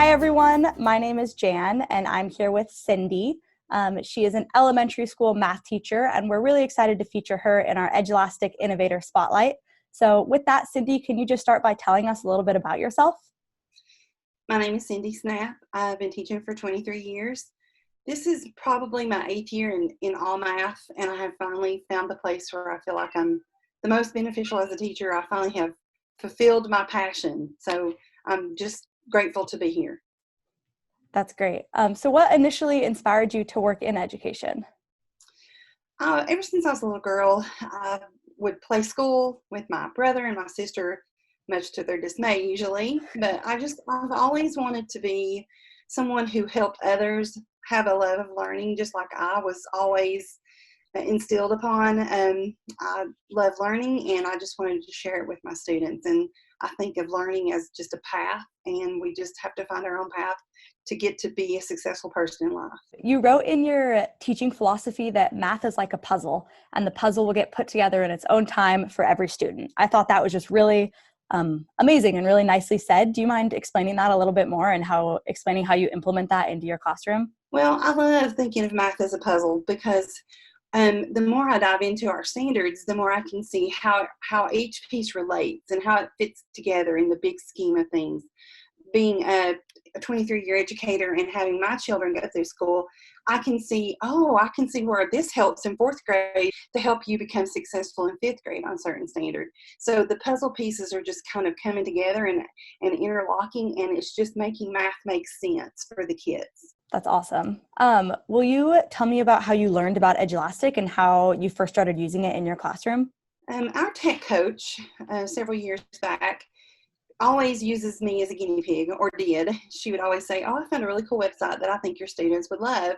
Hi everyone, my name is Jan and I'm here with Cyndi. She is an elementary school math teacher and we're really excited to feature her in our Edulastic Innovator Spotlight. So with that, Cyndi, can you just start by telling us a little bit about yourself? My name is Cyndi Snapp. I've been teaching for 23 years. This is probably my 8th year in all math, and I have finally found the place where I feel like I'm the most beneficial as a teacher. I finally have fulfilled my passion. So I'm just grateful to be here. That's great. So what initially inspired you to work in education? Ever since I was a little girl, I would play school with my brother and my sister, much to their dismay usually. But I've always wanted to be someone who helped others have a love of learning, just like I was always instilled upon. I love learning, and I just wanted to share it with my students. And I think of learning as just a path, and we just have to find our own path to get to be a successful person in life. You wrote in your teaching philosophy that math is like a puzzle and the puzzle will get put together in its own time for every student. I thought that was just really amazing and really nicely said. Do you mind explaining that a little bit more and explaining how you implement that into your classroom? Well, I love thinking of math as a puzzle because the more I dive into our standards, the more I can see how each piece relates and how it fits together in the big scheme of things. Being a 23-year educator and having my children go through school, I can see where this helps in 4th grade to help you become successful in 5th grade on certain standard. So the puzzle pieces are just kind of coming together and interlocking, and it's just making math make sense for the kids. That's awesome. Will you tell me about how you learned about Edulastic and how you first started using it in your classroom? Our tech coach, several years back, always uses me as a guinea pig, or did. She would always say, "Oh, I found a really cool website that I think your students would love."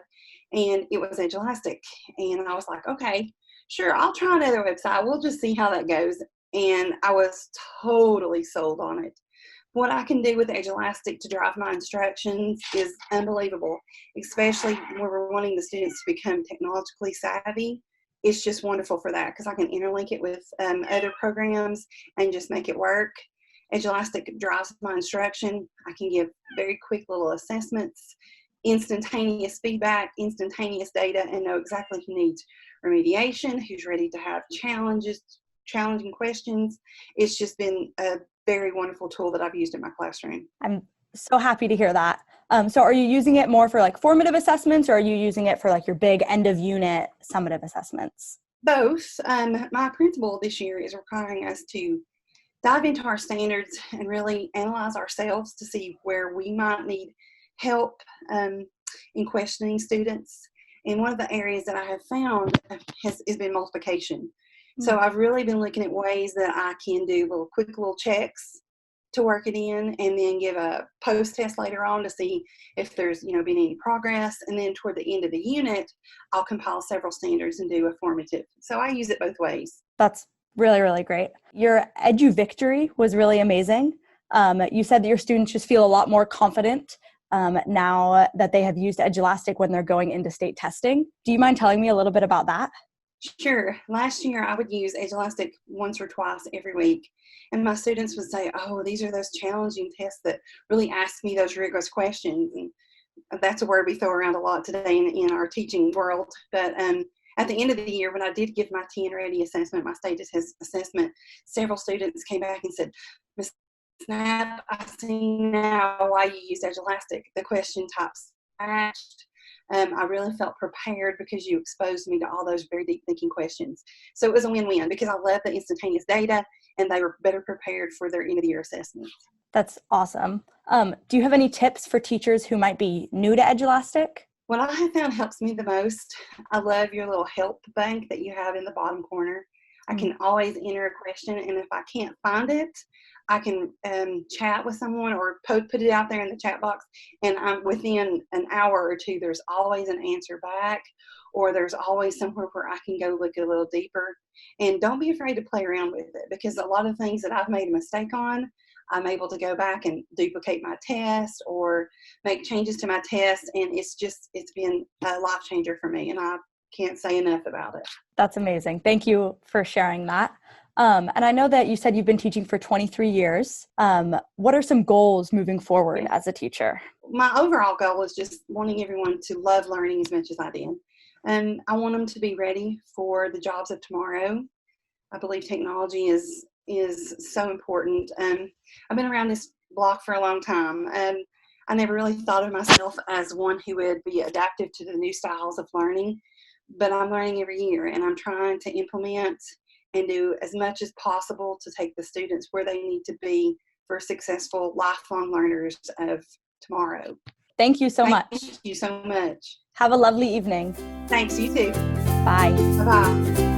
And it was Edulastic. And I was like, okay, sure, I'll try another website. We'll just see how that goes. And I was totally sold on it. What I can do with Edulastic to drive my instructions is unbelievable, especially when we're wanting the students to become technologically savvy. It's just wonderful for that because I can interlink it with other programs and just make it work. Edulastic drives my instruction. I can give very quick little assessments, instantaneous feedback, instantaneous data, and know exactly who needs remediation, who's ready to have challenging questions. It's just been a very wonderful tool that I've used in my classroom. I'm so happy to hear that. So are you using it more for like formative assessments, or are you using it for like your big end of unit summative assessments? Both. My principal this year is requiring us to dive into our standards and really analyze ourselves to see where we might need help in questioning students. And one of the areas that I have found has been multiplication. So I've really been looking at ways that I can do quick little checks to work it in, and then give a post test later on to see if there's been any progress. And then toward the end of the unit, I'll compile several standards and do a formative. So I use it both ways. That's really, really great. Your Edu Victory was really amazing. You said that your students just feel a lot more confident now that they have used Edulastic when they're going into state testing. Do you mind telling me a little bit about that? Sure. Last year, I would use Edulastic once or twice every week. And my students would say, "Oh, these are those challenging tests that really ask me those rigorous questions." And that's a word we throw around a lot today in our teaching world. But at the end of the year, when I did give my 10 ready assessment, my state test assessment, several students came back and said, "Ms. Snapp, I see now why you used Edulastic. The question types matched. I really felt prepared because you exposed me to all those very deep thinking questions." So it was a win-win because I love the instantaneous data, and they were better prepared for their end of the year assessments. That's awesome. Do you have any tips for teachers who might be new to Edulastic? What I have found helps me the most, I love your little help bank that you have in the bottom corner. I can always enter a question, and if I can't find it, I can chat with someone or put it out there in the chat box, and within an hour or two, there's always an answer back, or there's always somewhere where I can go look a little deeper. And don't be afraid to play around with it, because a lot of things that I've made a mistake on, I'm able to go back and duplicate my test or make changes to my test, and it's been a life changer for me, and I can't say enough about it. That's amazing. Thank you for sharing that. And I know that you said you've been teaching for 23 years. What are some goals moving forward as a teacher? My overall goal is just wanting everyone to love learning as much as I did. And I want them to be ready for the jobs of tomorrow. I believe technology is so important. I've been around this block for a long time, and I never really thought of myself as one who would be adaptive to the new styles of learning, but I'm learning every year, and I'm trying to implement and do as much as possible to take the students where they need to be for successful lifelong learners of tomorrow. Thank you so much. Thank you so much. Have a lovely evening. Thanks, you too. Bye. Bye-bye.